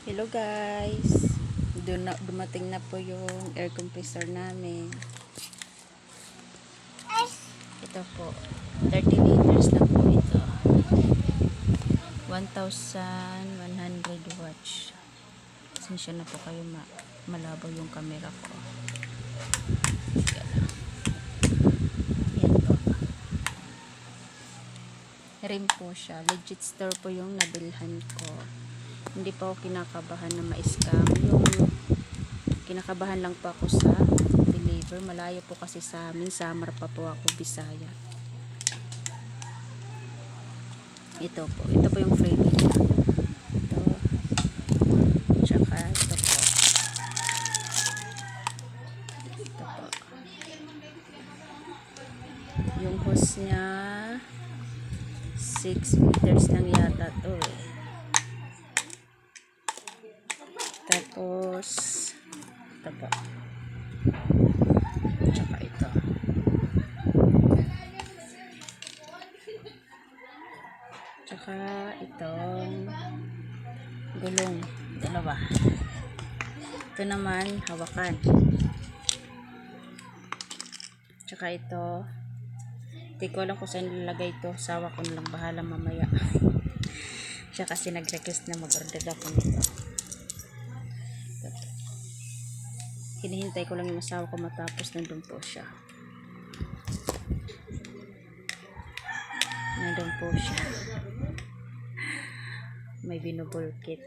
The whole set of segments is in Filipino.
Hello guys, dumating na po yung air compressor namin. Ito po, 30 liters na po ito. 1,100 watts. Pasensya na po kayo, malabo yung camera ko. Yan po. Rim po siya. Legit store po yung nabilhan ko. Hindi pa ako kinakabahan na ma-scam. Yung kinakabahan lang po ako sa deliver. Malayo po kasi sa amin. Samar pa po ako, Bisaya. Ito po. Ito po yung freebie niya. Ito. Tsaka ito po. Ito po. Yung hose niya 6 meters lang yata to eh. Tapos ito po. Tsaka ito. Tsaka itong gulong. Dalawa. Ito naman hawakan. Tsaka ito. Hindi ko alam kung saan nilagay ito. Sawa ko na lang. Bahala mamaya. Siya kasi nag-request na mag-order ako nito. Hinihintay ko lang yung asawa ko matapos. Nandun po siya. Nandun po siya. May binubulkit.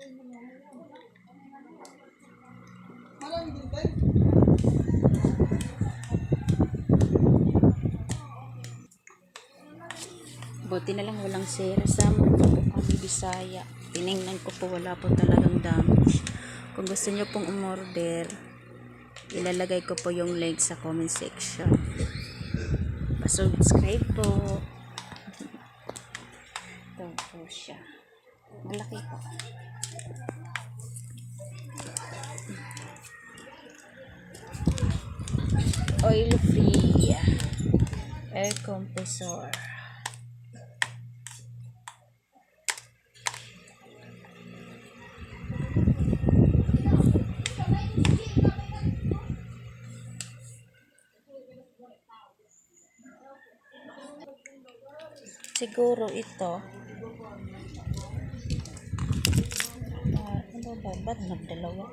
Buti na lang walang sira sa mga po kami Bisaya. Tinignan ko po, wala po talagang damage. Kung gusto nyo pong umorder, ilalagay ko po yung link sa comment section. Pa-subscribe po. Ito po siya. Malaki po. Oil free air compressor. Siguro ito ano ba? Ba't nagdalawa?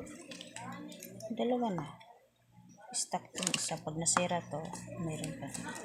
Dalawa na. Stock yung isa. Pag nasira to, mayroon pa dito.